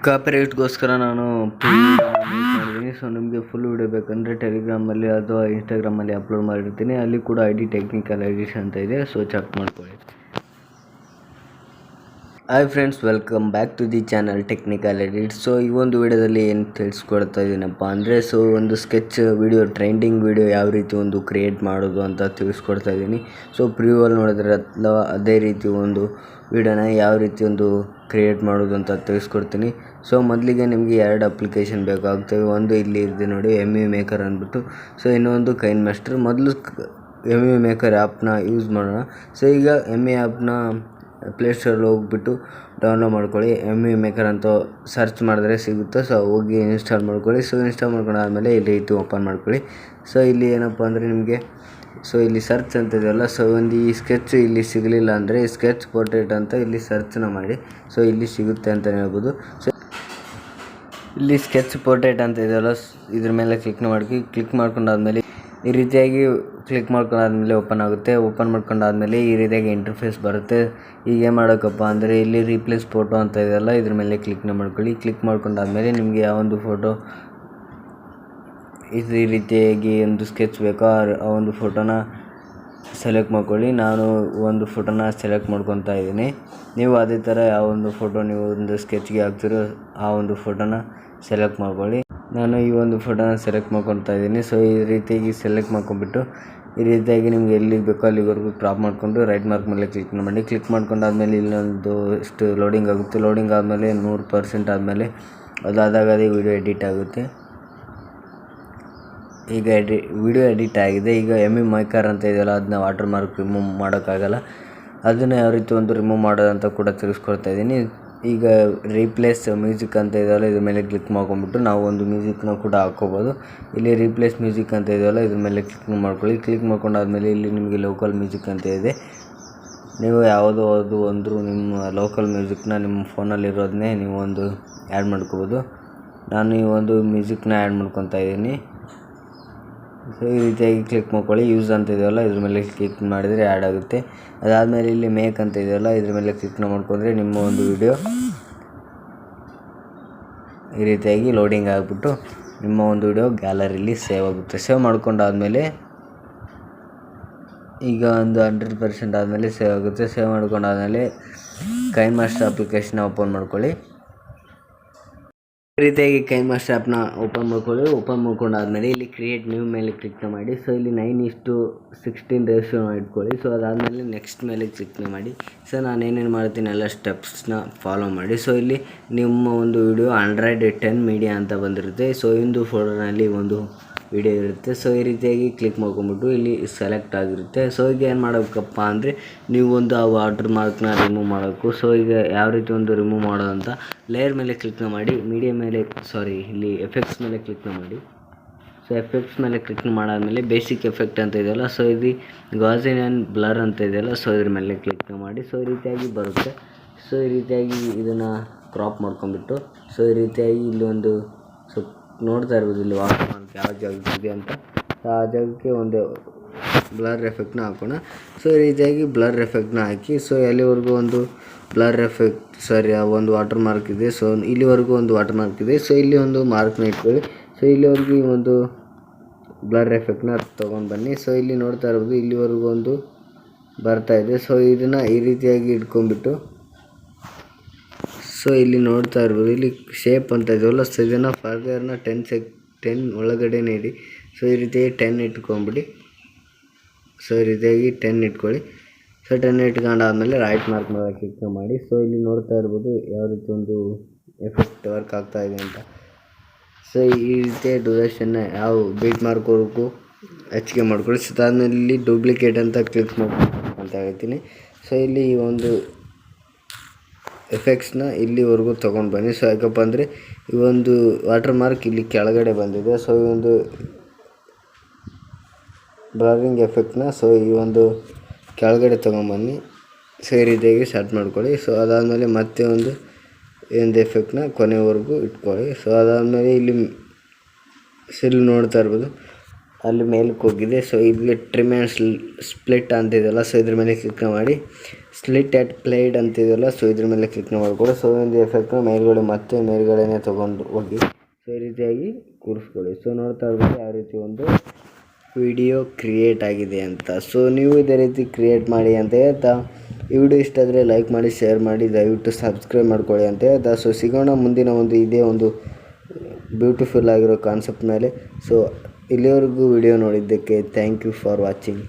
ಕಾಪಿರೈಟ್ಗೋಸ್ಕರ ನಾನು ಮಾಡಿದ್ದೀನಿ. ಸೊ ನಿಮಗೆ ಫುಲ್ ವಿಡಿಯೋ ಬೇಕಂದರೆ ಟೆಲಿಗ್ರಾಮಲ್ಲಿ ಅಥವಾ ಇನ್ಸ್ಟಾಗ್ರಾಮಲ್ಲಿ ಅಪ್ಲೋಡ್ ಮಾಡಿರ್ತೀನಿ. ಅಲ್ಲಿ ಕೂಡ ಟೆಕ್ನಿಕಲ್ ಎಡಿಷನ್ ಅಂತ ಇದೆ, ಸೊ ಚೆಕ್ ಮಾಡ್ಕೊಳ್ಳಿ. Hi friends, welcome back to the channel technical edit. So ಈ ಒಂದು ವಿಡಿಯೋದಲ್ಲಿ ಏನು ತಿಳಿಸ್ಕೊಡ್ತಾ ಇದ್ದೀನಪ್ಪ ಅಂದರೆ, ಸೊ ಒಂದು ಸ್ಕೆಚ್ ವಿಡಿಯೋ, ಟ್ರೆಂಡಿಂಗ್ ವಿಡಿಯೋ ಯಾವ ರೀತಿ ಒಂದು ಕ್ರಿಯೇಟ್ ಮಾಡೋದು ಅಂತ ತಿಳಿಸ್ಕೊಡ್ತಾ ಇದ್ದೀನಿ. ಸೊ ಪ್ರಿವ್ಯೂವಲ್ಲಿ ನೋಡಿದ್ರೆ ಅದೇ ರೀತಿ ಒಂದು ವಿಡಿಯೋನ ಯಾವ ರೀತಿ ಒಂದು ಕ್ರಿಯೇಟ್ ಮಾಡೋದು ಅಂತ ತಿಳಿಸ್ಕೊಡ್ತೀನಿ. ಸೊ ಮೊದಲಿಗೆ ನಿಮಗೆ 2 ಅಪ್ಲಿಕೇಶನ್ ಬೇಕಾಗ್ತವೆ. ಒಂದು ಇಲ್ಲಿ ಇದೆ ನೋಡಿ, MV ಮೇಕರ್ ಅಂದ್ಬಿಟ್ಟು. ಸೊ ಇನ್ನೊಂದು ಕೈನ್ಮಾಸ್ಟರ್. ಮೊದಲು MV ಮೇಕರ್ ಆ್ಯಪ್ನ ಯೂಸ್ ಮಾಡೋಣ. ಸೊ ಈಗ MV ಆ್ಯಪ್ನ ಪ್ಲೇಸ್ಟೋರಲ್ಲಿ ಹೋಗ್ಬಿಟ್ಟು ಡೌನ್ಲೋಡ್ ಮಾಡ್ಕೊಳ್ಳಿ. MV ಮೇಕರ್ ಅಂತ ಸರ್ಚ್ ಮಾಡಿದ್ರೆ ಸಿಗುತ್ತೆ. ಸೊ ಹೋಗಿ ಇನ್ಸ್ಟಾಲ್ ಮಾಡ್ಕೊಳ್ಳಿ. ಸೊ ಇನ್ಸ್ಟಾಲ್ ಮಾಡ್ಕೊಂಡಾದ್ಮೇಲೆ ಈ ರೀತಿ ಓಪನ್ ಮಾಡ್ಕೊಳ್ಳಿ. ಸೊ ಇಲ್ಲಿ ಏನಪ್ಪ ಅಂದರೆ ನಿಮಗೆ, ಸೊ ಇಲ್ಲಿ ಸರ್ಚ್ ಅಂತ ಇದೆಯಲ್ಲ, ಸೊ ಒಂದು ಈ ಸ್ಕೆಚ್ ಇಲ್ಲಿ ಸಿಗಲಿಲ್ಲ ಅಂದರೆ ಸ್ಕೆಚ್ ಪೋರ್ಟ್ರೇಟ್ ಅಂತ ಇಲ್ಲಿ ಸರ್ಚನ್ನ ಮಾಡಿ. ಸೊ ಇಲ್ಲಿ ಸಿಗುತ್ತೆ ಅಂತಲೇ ಹೇಳ್ಬೋದು. ಸೊ ಇಲ್ಲಿ ಸ್ಕೆಚ್ ಪೋರ್ಟ್ರೇಟ್ ಅಂತ ಇದೆಯಲ್ಲ, ಇದ್ರ ಮೇಲೆ ಕ್ಲಿಕ್ ಮಾಡ್ಕೊಂಡಾದ್ಮೇಲೆ ಈ ರೀತಿಯಾಗಿ ಕ್ಲಿಕ್ ಮಾಡ್ಕೊಂಡಾದ್ಮೇಲೆ ಓಪನ್ ಆಗುತ್ತೆ. ಓಪನ್ ಮಾಡ್ಕೊಂಡಾದ್ಮೇಲೆ ಈ ರೀತಿಯಾಗಿ ಇಂಟರ್ಫೇಸ್ ಬರುತ್ತೆ. ಈಗ ಏನು ಮಾಡೋಕ್ಕಪ್ಪ ಅಂದರೆ ಇಲ್ಲಿ ರೀಪ್ಲೇಸ್ ಫೋಟೋ ಅಂತ ಇದೆಯಲ್ಲ, ಇದ್ರ ಮೇಲೆ ಕ್ಲಿಕ್ನ ಮಾಡ್ಕೊಳ್ಳಿ. ಕ್ಲಿಕ್ ಮಾಡ್ಕೊಂಡಾದ್ಮೇಲೆ ನಿಮಗೆ ಯಾವೊಂದು ಫೋಟೋ ಈ ರೀತಿಯಾಗಿ ಒಂದು ಸ್ಕೆಚ್ ಬೇಕೋ ಆ ಒಂದು ಫೋಟೋನ ಸೆಲೆಕ್ಟ್ ಮಾಡ್ಕೊಳ್ಳಿ. ನಾನು ಒಂದು ಫೋಟೋನ ಸೆಲೆಕ್ಟ್ ಮಾಡ್ಕೊತಾ ಇದ್ದೀನಿ. ನೀವು ಅದೇ ಥರ ಯಾವೊಂದು ಫೋಟೋ ನೀವು ಒಂದು ಸ್ಕೆಚ್ಗೆ ಹಾಕ್ತಿರೋ ಆ ಒಂದು ಫೋಟೋನ ಸೆಲೆಕ್ಟ್ ಮಾಡ್ಕೊಳ್ಳಿ. ನಾನು ಈ ಒಂದು ಫೋಟೋನ ಸೆಲೆಕ್ಟ್ ಮಾಡ್ಕೊತಾ ಇದ್ದೀನಿ. ಸೊ ಈ ರೀತಿಯಾಗಿ ಸೆಲೆಕ್ಟ್ ಮಾಡ್ಕೊಂಬಿಟ್ಟು ಈ ರೀತಿಯಾಗಿ ನಿಮ್ಗೆ ಎಲ್ಲಿಗೆ ಬೇಕೋ ಅಲ್ಲಿವರೆಗೂ ಕ್ರಾಪ್ ಮಾಡಿಕೊಂಡು ರೈಟ್ ಮಾರ್ಕ್ ಮೇಲೆ ಕ್ಲಿಕ್ ಮಾಡಿ. ಕ್ಲಿಕ್ ಮಾಡ್ಕೊಂಡಾದ್ಮೇಲೆ ಇಲ್ಲೊಂದು ಇಷ್ಟು ಲೋಡಿಂಗ್ ಆಗುತ್ತೆ. ಲೋಡಿಂಗ್ ಆದಮೇಲೆ 100% ಆದಮೇಲೆ ಅದಾದಾಗ ಅದೇ ವಿಡಿಯೋ ಎಡಿಟ್ ಆಗುತ್ತೆ. ಈಗ ವಿಡಿಯೋ ಎಡಿಟ್ ಆಗಿದೆ. ಈಗ MV ಮೇಕರ್ ಅಂತ ಇದೆಯಲ್ಲ, ಅದನ್ನ ವಾಟರ್ ಮಾರ್ಕ್ ರಿಮೂವ್ ಮಾಡೋಕ್ಕಾಗಲ್ಲ. ಅದನ್ನು ಯಾವ ರೀತಿ ಒಂದು ರಿಮೂವ್ ಮಾಡೋದಂತ ಕೂಡ ತಿಳಿಸ್ಕೊಡ್ತಾ ಇದ್ದೀನಿ. ಈಗ ರೀಪ್ಲೇಸ್ ಮ್ಯೂಸಿಕ್ ಅಂತ ಇದೆಯಲ್ಲ, ಇದ್ರ ಮೇಲೆ ಕ್ಲಿಕ್ ಮಾಡ್ಕೊಂಬಿಟ್ಟು ನಾವು ಒಂದು ಮ್ಯೂಸಿಕ್ನ ಕೂಡ ಹಾಕ್ಕೋಬೋದು. ಇಲ್ಲಿ ರೀಪ್ಲೇಸ್ ಮ್ಯೂಸಿಕ್ ಅಂತ ಇದೆಯಲ್ಲ, ಇದ್ರ ಮೇಲೆ ಕ್ಲಿಕ್ ಮಾಡ್ಕೊಳ್ಳಿ. ಕ್ಲಿಕ್ ಮಾಡ್ಕೊಂಡಾದ್ಮೇಲೆ ಇಲ್ಲಿ ನಿಮಗೆ ಲೋಕಲ್ ಮ್ಯೂಸಿಕ್ ಅಂತ ಇದೆ. ನೀವು ಯಾವುದೋ ಅಂದರೂ ನಿಮ್ಮ ಲೋಕಲ್ ಮ್ಯೂಸಿಕ್ನ ನಿಮ್ಮ ಫೋನಲ್ಲಿರೋದನ್ನೇ ನೀವು ಒಂದು ಆ್ಯಡ್ ಮಾಡ್ಕೋಬೋದು. ನಾನು ಈ ಒಂದು ಮ್ಯೂಸಿಕ್ನ ಆ್ಯಡ್ ಮಾಡ್ಕೊತಾ ಇದ್ದೀನಿ. ಸೊ ಈ ರೀತಿಯಾಗಿ ಕ್ಲಿಕ್ ಮಾಡ್ಕೊಳ್ಳಿ. ಯೂಸ್ ಅಂತ ಇದೆಯಲ್ಲ, ಇದ್ರ ಮೇಲೆ ಕ್ಲಿಕ್ ಮಾಡಿದರೆ ಆ್ಯಡ್ ಆಗುತ್ತೆ. ಅದಾದಮೇಲೆ ಇಲ್ಲಿ ಮೇಕ್ ಅಂತ ಇದೆಯಲ್ಲ, ಇದ್ರ ಮೇಲೆ ಕ್ಲಿಕ್ನ ಮಾಡ್ಕೊಂಡ್ರೆ ನಿಮ್ಮ ಒಂದು ವಿಡಿಯೋ ಈ ರೀತಿಯಾಗಿ ಲೋಡಿಂಗ್ ಆಗಿಬಿಟ್ಟು ನಿಮ್ಮ ಒಂದು ವಿಡಿಯೋ ಗ್ಯಾಲರಿಲಿ ಸೇವ್ ಆಗುತ್ತೆ. ಸೇವ್ ಮಾಡ್ಕೊಂಡಾದ್ಮೇಲೆ ಈಗ ಒಂದು 100% ಆದಮೇಲೆ ಸೇವ್ ಆಗುತ್ತೆ. ಸೇವ್ ಮಾಡ್ಕೊಂಡಾದ್ಮೇಲೆ ಕೈನ್ಮಾಸ್ಟರ್ ಅಪ್ಲಿಕೇಶನ್ನ ಓಪನ್ ಮಾಡ್ಕೊಳ್ಳಿ. ಈ ರೀತಿಯಾಗಿ ಕೈನ್ಮಾಸ್ಟರ್ ಆ್ಯಪ್ನ ಓಪನ್ ಮಾಡ್ಕೊಂಡಾದ್ಮೇಲೆ ಇಲ್ಲಿ ಕ್ರಿಯೇಟ್ ನ್ಯೂ ಮೇಲೆ ಕ್ಲಿಕ್ ಮಾಡಿ. ಸೊ ಇಲ್ಲಿ 9:16 ರೇಷಿಯೋ ಇಟ್ಕೊಳ್ಳಿ. ಸೊ ಅದಾದಮೇಲೆ ನೆಕ್ಸ್ಟ್ ಮೇಲೆ ಕ್ಲಿಕ್ ಮಾಡಿ. ಸೊ ನಾನು ಏನೇನು ಮಾಡ್ತೀನಿ ಎಲ್ಲ ಸ್ಟೆಪ್ಸ್ನ ಫಾಲೋ ಮಾಡಿ. ಸೊ ಇಲ್ಲಿ ನಿಮ್ಮ ಒಂದು ವಿಡಿಯೋ Android 10 ಮೀಡಿಯಾ ಅಂತ ಬಂದಿರುತ್ತೆ. ಸೊ ಒಂದು ಫೋಲ್ಡರ್ನಲ್ಲಿ ಒಂದು ವಿಡಿಯೋ ಇರುತ್ತೆ. ಸೊ ಈ ರೀತಿಯಾಗಿ ಕ್ಲಿಕ್ ಮಾಡ್ಕೊಂಬಿಟ್ಟು ಇಲ್ಲಿ ಸೆಲೆಕ್ಟ್ ಆಗಿರುತ್ತೆ. ಸೊ ಈಗ ಏನು ಮಾಡಬೇಕಪ್ಪ ಅಂದರೆ ನೀವು ಒಂದು ಆ ವಾಟರ್ ಮಾರ್ಕ್ನ ರಿಮೂವ್ ಮಾಡೋಕ್ಕೂ. ಸೊ ಈಗ ಯಾವ ರೀತಿ ಒಂದು ರಿಮೂವ್ ಮಾಡೋದಂತ ಲೇಯರ್ ಮೇಲೆ ಕ್ಲಿಕ್ನ ಮಾಡಿ, ಇಲ್ಲಿ ಎಫೆಕ್ಟ್ಸ್ ಮೇಲೆ ಕ್ಲಿಕ್ನ ಮಾಡಿ. ಸೊ ಎಫೆಕ್ಟ್ಸ್ ಮೇಲೆ ಕ್ಲಿಕ್ ಮಾಡಾದಮೇಲೆ ಬೇಸಿಕ್ ಎಫೆಕ್ಟ್ ಅಂತ ಇದೆಯಲ್ಲ, ಸೊ ಇದು ಗಾಸಿಯನ್ ಆ್ಯಂಡ್ ಬ್ಲರ್ ಅಂತ ಇದೆಯಲ್ಲ, ಸೊ ಇದ್ರ ಮೇಲೆ ಕ್ಲಿಕ್ನ ಮಾಡಿ. ಸೊ ಈ ರೀತಿಯಾಗಿ ಬರುತ್ತೆ. ಸೊ ಈ ರೀತಿಯಾಗಿ ಇದನ್ನು ಕ್ರಾಪ್ ಮಾಡ್ಕೊಂಬಿಟ್ಟು, ಸೊ ಈ ರೀತಿಯಾಗಿ ಇಲ್ಲಿ ಒಂದು ನೋಡ್ತಾ ಇರ್ಬೋದು ಇಲ್ಲಿ ವಾಟರ್ ಮಾರ್ಕ್ ಯಾವ ಜಾಗಕ್ಕಿದೆ ಅಂತ. ಆ ಜಾಗಕ್ಕೆ ಒಂದು ಬ್ಲರ್ ಎಫೆಕ್ಟ್ನ ಹಾಕೋಣ. ಸೊ ಈ ರೀತಿಯಾಗಿ ಬ್ಲರ್ ಎಫೆಕ್ಟ್ನ ಹಾಕಿ, ಸೊ ಎಲ್ಲಿವರೆಗೂ ಒಂದು ಬ್ಲರ್ ಎಫೆಕ್ಟ್ ಆ ಒಂದು ವಾಟರ್ ಮಾರ್ಕ್ ಇದೆ. ಸೊ ಇಲ್ಲಿವರೆಗೂ ಒಂದು ವಾಟರ್ ಮಾರ್ಕ್ ಇದೆ. ಸೊ ಇಲ್ಲಿ ಒಂದು ಮಾರ್ಕ್ನ ಇಟ್ಕೊಳ್ಳಿ. ಸೊ ಇಲ್ಲಿವರೆಗೂ ಈ ಒಂದು ಬ್ಲರ್ ಎಫೆಕ್ಟ್ನ ತೊಗೊಂಡು ಬನ್ನಿ. ಸೊ ಇಲ್ಲಿ ನೋಡ್ತಾ ಇರ್ಬೋದು ಇಲ್ಲಿವರೆಗೂ ಒಂದು ಬರ್ತಾ ಇದೆ. ಸೊ ಇದನ್ನು ಈ ರೀತಿಯಾಗಿ ಇಟ್ಕೊಂಡ್ಬಿಟ್ಟು, ಸೊ ಇಲ್ಲಿ ನೋಡ್ತಾ ಇರ್ಬೋದು ಇಲ್ಲಿ ಶೇಪ್ ಅಂತ ಇದೆಯಲ್ಲ, ಸೊ ಇದನ್ನು ಫರ್ದರ್ನ 10 ಒಳಗಡೆನೇ ಇಡಿ. ಸೊ ಈ ರೀತಿಯಾಗಿ 10 ಇಟ್ಕೊಂಡ್ಬಿಡಿ. ಸೊ ಈ ರೀತಿಯಾಗಿ 10 ಇಟ್ಕೊಳ್ಳಿ. ಸೊ 10 ಇಟ್ಕೊಂಡಾದ್ಮೇಲೆ ರೈಟ್ ಮಾರ್ಕ್ ಮೇಲೆ ಕ್ಲಿಕ್ ಮಾಡಿ. ಸೊ ಇಲ್ಲಿ ನೋಡ್ತಾ ಇರ್ಬೋದು ಯಾವ ರೀತಿ ಒಂದು ಎಫೆಕ್ಟ್ ವರ್ಕ್ ಆಗ್ತಾ ಇದೆ ಅಂತ. ಸೊ ಈ ರೀತಿಯ ಡ್ಯೂರೇಷನ್ನ ಯಾವ ಬೀಟ್ ಮಾರ್ಕ್ವರೆಗೂ ಹೆಚ್ಚಿಗೆ ಮಾಡ್ಕೊಳ್ಳಿ. ಸೊ ಅದಾದಮೇಲೆ ಇಲ್ಲಿ ಡೂಪ್ಲಿಕೇಟ್ ಅಂತ ಕ್ಲಿಕ್ ಮಾಡ್ಕೊಂಡು ಅಂತ ಹೇಳ್ತೀನಿ. ಸೊ ಇಲ್ಲಿ ಈ ಒಂದು ಎಫೆಕ್ಟ್ಸ್ನ ಇಲ್ಲಿವರೆಗೂ ತೊಗೊಂಡು ಬನ್ನಿ. ಸೊ ಯಾಕಪ್ಪ ಅಂದರೆ ಈ ಒಂದು ವಾಟರ್ ಮಾರ್ಕ್ ಇಲ್ಲಿ ಕೆಳಗಡೆ ಬಂದಿದೆ. ಸೊ ಈ ಒಂದು ಬ್ಲರಿಂಗ್ ಎಫೆಕ್ಟ್ನ ಸೊ ಈ ಒಂದು ಕೆಳಗಡೆ ತೊಗೊಂಬನ್ನಿ. ಸೊ ಈ ರೀತಿಯಾಗಿ ಸೆಟ್ ಮಾಡ್ಕೊಳ್ಳಿ. ಸೊ ಅದಾದಮೇಲೆ ಮತ್ತೆ ಒಂದು ಎಫೆಕ್ಟ್ನ ಕೊನೆವರೆಗೂ ಇಟ್ಕೊಳ್ಳಿ. ಸೊ ಅದಾದಮೇಲೆ ಇಲ್ಲಿ ನೋಡ್ತಾ ಇರ್ಬೋದು ಅಲ್ಲಿ ಮೇಲಕ್ಕೆ ಹೋಗಿದೆ. ಸೊ ಇಲ್ಲಿ ಟ್ರಿಮ್ ಆ್ಯಂಡ್ ಸ್ಪ್ಲಿಟ್ ಅಂತಿದೆಯಲ್ಲ, ಸೊ ಇದ್ರ ಮೇಲೆ ಕ್ಲಿಕ್ ಮಾಡಿ ಸ್ಪ್ಲಿಟ್ ಆ್ಯಟ್ ಪ್ಲೇಡ್ ಅಂತಿದೆಯಲ್ಲ, ಸೊ ಇದ್ರ ಮೇಲೆ ಕ್ಲಿಕ್ ಮಾಡಿಕೊಡಿ. ಸೊ ಒಂದು ಎಫೆಕ್ಟ್ನ ಮೇಲ್ಗಡೆನೇ ತೊಗೊಂಡು ಹೋಗಿ ಸೊ ಈ ರೀತಿಯಾಗಿ ಕೂರಿಸ್ಕೊಳ್ಳಿ. ಸೊ ನೋಡ್ತಾ ಇರ್ಬೋದು ಯಾವ ರೀತಿ ಒಂದು ವಿಡಿಯೋ ಕ್ರಿಯೇಟ್ ಆಗಿದೆ ಅಂತ. ಸೊ ನೀವು ಇದೇ ರೀತಿ ಕ್ರಿಯೇಟ್ ಮಾಡಿ ಅಂತ ಹೇಳ್ತಾ, ಈ ವಿಡಿಯೋ ಇಷ್ಟ ಆದರೆ ಲೈಕ್ ಮಾಡಿ, ಶೇರ್ ಮಾಡಿ, ದಯವಿಟ್ಟು ಸಬ್ಸ್ಕ್ರೈಬ್ ಮಾಡ್ಕೊಳ್ಳಿ ಅಂತ ಹೇಳ್ತಾ, ಸೊ ಸಿಗೋಣ ಮುಂದಿನ ಇದೇ ಒಂದು ಬ್ಯೂಟಿಫುಲ್ ಆಗಿರೋ ಕಾನ್ಸೆಪ್ಟ್ ಮೇಲೆ. ಸೊ ಇಲ್ಲಿವರೆಗೂ ವಿಡಿಯೋ ನೋಡಿದ್ದಕ್ಕೆ ಥ್ಯಾಂಕ್ ಯು ಫಾರ್ ವಾಚಿಂಗ್.